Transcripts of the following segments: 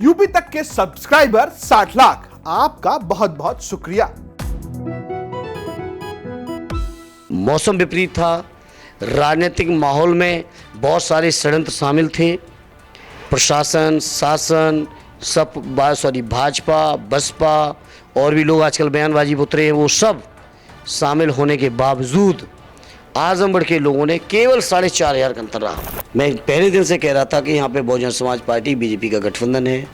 UP तक के subscriber 60 lakh. आपका बहुत बहुत शुक्रिया। मौसम विपरीत था, राजनीतिक माहौल में बहुत सारे षड्यंत्र शामिल थे। प्रशासन, शासन, सब भाजपा, बसपा और भी लोग आजकल बयानबाजी में उतरे हैं, वो सब शामिल होने के बावजूद आजमगढ़ के लोगों ने केवल 4,500 का अंतर रहा। मैं पहले दिन से कह रहा था कि यहाँ पे बहुजन समाज पार्टी बीजेपी का गठबंधन है,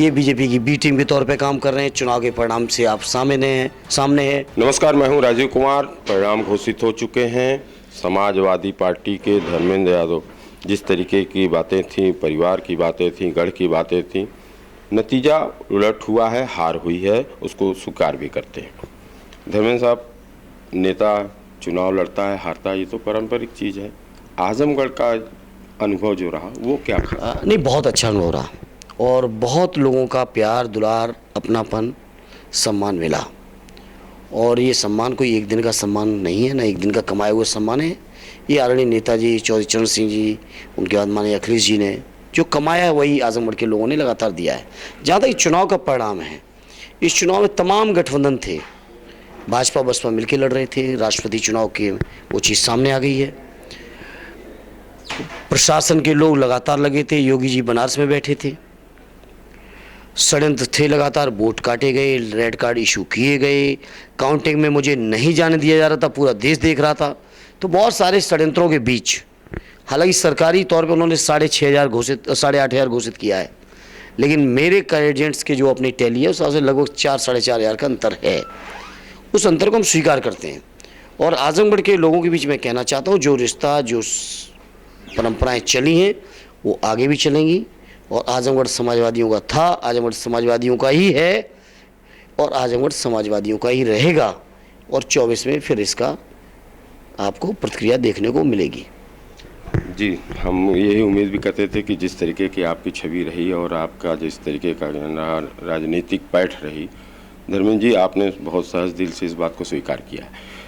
ये बीजेपी की बी टीम के तौर पे काम कर रहे हैं। चुनाव के परिणाम से आप सामने हैं। नमस्कार, मैं हूं राजीव कुमार। परिणाम घोषित हो चुके हैं। समाजवादी पार्टी के धर्मेंद्र यादव जिस तरीके की बातें थी, परिवार की बातें थी, गढ़ की बातें थी, नतीजा उलट हुआ है, हार हुई है, उसको स्वीकार भी करते हैं। धर्मेंद्र साहब, नेता चुनाव लड़ता है, हारता है, ये तो पारंपरिक चीज़ है। आजमगढ़ का अनुभव जो रहा वो क्या था? नहीं, बहुत अच्छा अनुभव रहा और बहुत लोगों का प्यार, दुलार, अपनापन, सम्मान मिला। और ये सम्मान कोई एक दिन का सम्मान नहीं है, ना एक दिन का कमाया हुआ सम्मान है। ये आदरणीय नेताजी चौधरी चरण सिंह जी, उनके बाद माननीय अखिलेश जी ने जो कमाया है वही आजमगढ़ के लोगों ने लगातार दिया है। जहाँ तक चुनाव का परिणाम है, इस चुनाव में तमाम गठबंधन थे, भाजपा बसपा मिलकर लड़ रहे थे। राष्ट्रपति चुनाव के वो चीज़ सामने आ गई है। प्रशासन के लोग लगातार लगे थे, योगी जी बनारस में बैठे थे, षड्यंत्र थे लगातार, वोट काटे गए, रेड कार्ड इशू किए गए, काउंटिंग में मुझे नहीं जाने दिया जा रहा था, पूरा देश देख रहा था। तो बहुत सारे षड्यंत्रों के बीच, हालांकि सरकारी तौर पे उन्होंने 8,500 घोषित किया है, लेकिन मेरे एजेंट्स के जो अपनी टैली है उससे लगभग 4,500 का अंतर है। उस अंतर को हम स्वीकार करते हैं। और आजमगढ़ के लोगों के बीच मैं कहना चाहता हूँ, जो रिश्ता, जो परंपराएं चली हैं वो आगे भी चलेंगी। और आजमगढ़ समाजवादियों का था, आजमगढ़ समाजवादियों का ही है और आजमगढ़ समाजवादियों का ही रहेगा। और 24 में फिर इसका आपको प्रतिक्रिया देखने को मिलेगी। जी, हम यही उम्मीद भी करते थे कि जिस तरीके की आपकी छवि रही और आपका जिस तरीके का राजनीतिक पैठ रही, धर्मेंद्र जी, आपने बहुत सहज दिल से इस बात को स्वीकार किया है।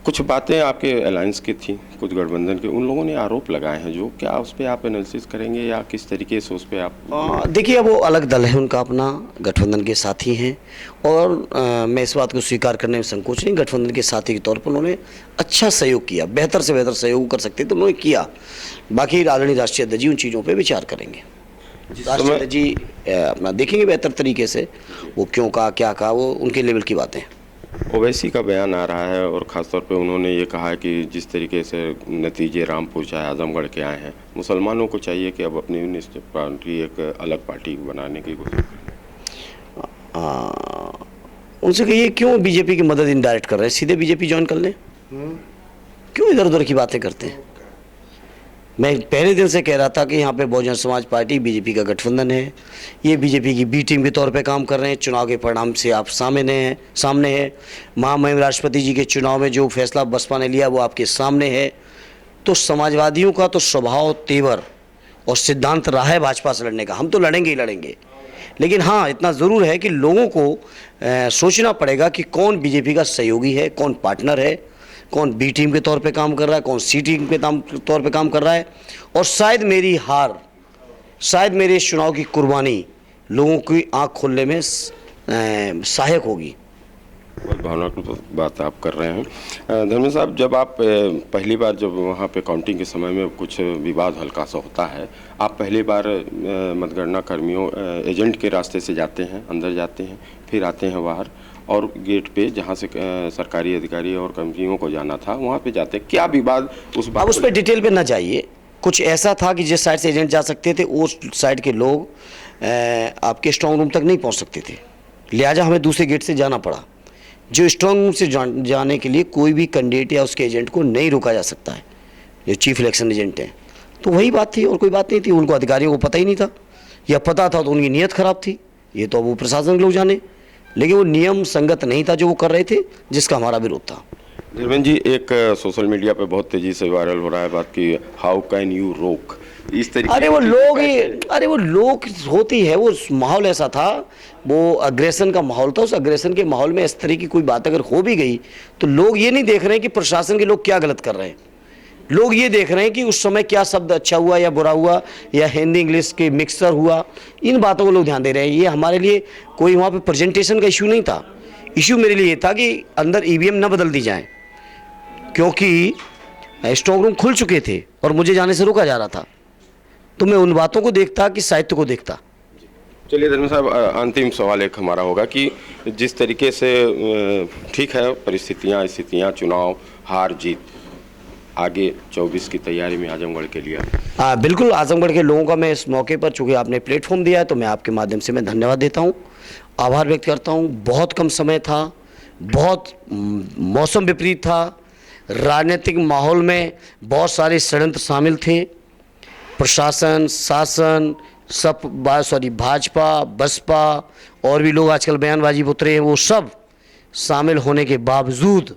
कुछ बातें आपके अलायंस की थी, कुछ गठबंधन के, उन लोगों ने आरोप लगाए हैं, जो क्या उस पर आप एनालिसिस करेंगे या किस तरीके से उस पर आप? देखिए, वो अलग दल है, उनका अपना, गठबंधन के साथी हैं और मैं इस बात को स्वीकार करने में संकोच नहीं। गठबंधन के साथी के तौर पर उन्होंने अच्छा सहयोग किया, बेहतर से बेहतर सहयोग कर सकते तो उन्होंने किया। बाकी आदरणीय राष्ट्रीय अध्यक्ष जी उन चीज़ों पर विचार करेंगे। राष्ट्रीय अध्यक्ष जी अपना देखेंगे बेहतर तरीके से, वो क्यों कहा, क्या कहा, वो उनके लेवल की बातें। ओवैसी का बयान आ रहा है और ख़ासतौर पे उन्होंने ये कहा है कि जिस तरीके से नतीजे रामपुर चाहे आजमगढ़ के आए हैं, मुसलमानों को चाहिए कि अब अपनी पार्टी एक अलग पार्टी बनाने की कोशिश करें। उनसे कहिए क्यों बीजेपी की मदद इनडायरेक्ट कर रहे हैं, सीधे बीजेपी ज्वाइन कर लें। क्यों इधर उधर की बातें करते हैं? मैं पहले दिन से कह रहा था कि यहाँ पे बहुजन समाज पार्टी बीजेपी का गठबंधन है, ये बीजेपी की बी टीम के तौर पे काम कर रहे हैं। चुनाव के परिणाम से आप सामने है। महामहिम राष्ट्रपति जी के चुनाव में जो फैसला बसपा ने लिया वो आपके सामने है। तो समाजवादियों का तो स्वभाव, तेवर और सिद्धांत रहा है भाजपा से लड़ने का। हम तो लड़ेंगे ही लड़ेंगे, लेकिन हाँ, इतना ज़रूर है कि लोगों को सोचना पड़ेगा कि कौन बीजेपी का सहयोगी है, कौन पार्टनर है, कौन बी टीम के तौर पे काम कर रहा है, कौन सी टीम के तौर पे काम कर रहा है। और शायद मेरी हार, शायद मेरे इस चुनाव की कुर्बानी लोगों की आंख खोलने में सहायक होगी। बहुत भावनात्मक बात आप कर रहे हैं। धर्मेंद्र साहब, जब आप पहली बार जब वहाँ पे काउंटिंग के समय में कुछ विवाद हल्का सा होता है, आप पहली बार मतगणना कर्मियों एजेंट के रास्ते से जाते हैं, अंदर जाते हैं, फिर आते हैं बाहर और गेट पे जहाँ से सरकारी अधिकारी और कर्मियों को जाना था वहाँ पे जाते हैं। क्या विवाद उस बात? अब उस पर डिटेल पे ना जाइए। कुछ ऐसा था कि जिस साइड से एजेंट जा सकते थे उस साइड के लोग आपके स्ट्रॉन्ग रूम तक नहीं पहुँच सकते थे, लिहाजा हमें दूसरे गेट से जाना पड़ा। जो स्ट्रॉन्ग रूम से जाने के लिए कोई भी कैंडिडेट या उसके एजेंट को नहीं रोका जा सकता है, जो चीफ इलेक्शन एजेंट हैं। तो वही बात थी और कोई बात नहीं थी। उनको अधिकारियों को पता ही नहीं था, या पता था तो उनकी नीयत खराब थी, ये तो अब वो प्रशासन के लोग जाने। लेकिन वो नियम संगत नहीं था जो वो कर रहे थे, जिसका हमारा विरोध था। धर्मेंद्र जी, एक सोशल मीडिया पे बहुत तेजी से वायरल हो रहा है बात की, हाउ कैन यू रोक, इस तरीके। अरे वो लोग होती है, वो माहौल ऐसा था, वो अग्रेशन का माहौल था। उस अग्रेशन के माहौल में इस तरह की कोई बात अगर हो भी गई तो लोग ये नहीं देख रहे हैं कि प्रशासन के लोग क्या गलत कर रहे हैं, लोग ये देख रहे हैं कि उस समय क्या शब्द अच्छा हुआ या बुरा हुआ या हिंदी इंग्लिश के मिक्सर हुआ, इन बातों को लोग ध्यान दे रहे हैं। ये हमारे लिए कोई वहाँ पे प्रेजेंटेशन का इशू नहीं था। इशू मेरे लिए ये था कि अंदर ईवीएम ना बदल दी जाए, क्योंकि स्ट्रॉन्ग रूम खुल चुके थे और मुझे जाने से रोका जा रहा था। तो मैं उन बातों को देखता कि साहित्य को देखता। चलिए धर्मेंद्र साहब, अंतिम सवाल एक हमारा होगा कि जिस तरीके से ठीक है परिस्थितियाँ स्थितियाँ, चुनाव हार जीत, आगे 24 की तैयारी में आजमगढ़ के लिए बिल्कुल आजमगढ़ के लोगों का मैं इस मौके पर, चूँकि आपने प्लेटफॉर्म दिया है, तो मैं आपके माध्यम से मैं धन्यवाद देता हूँ, आभार व्यक्त करता हूँ। बहुत कम समय था, बहुत मौसम विपरीत था, राजनीतिक माहौल में बहुत सारे षड्यंत्र शामिल थे। प्रशासन, शासन, सब भाजपा, बसपा और भी लोग आजकल बयानबाजी उतरे हैं, वो सब शामिल होने के बावजूद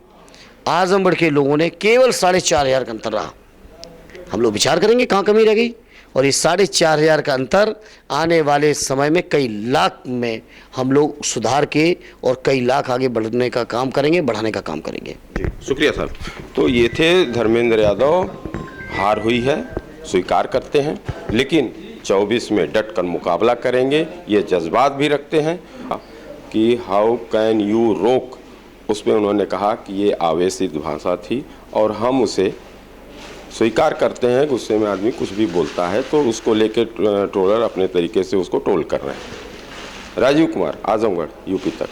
आजमगढ़ के लोगों ने केवल 4,500 का अंतर रहा। हम लोग विचार करेंगे कहाँ कमी रह गई, और ये 4,500 का अंतर आने वाले समय में कई लाख में हम लोग सुधार के और कई लाख आगे बढ़ने का काम करेंगे, बढ़ाने का काम करेंगे। जी शुक्रिया साहब। तो ये थे धर्मेंद्र यादव। हार हुई है, स्वीकार करते हैं, लेकिन 24 में डट कर मुकाबला करेंगे, ये जज्बात भी रखते हैं कि हाउ कैन यू रोक, उसमें उन्होंने कहा कि ये आवेशित भाषा थी और हम उसे स्वीकार करते हैं। गुस्से में आदमी कुछ भी बोलता है तो उसको लेके ट्रोलर अपने तरीके से उसको ट्रोल कर रहे हैं। राजीव कुमार, आजमगढ़, यूपी तक।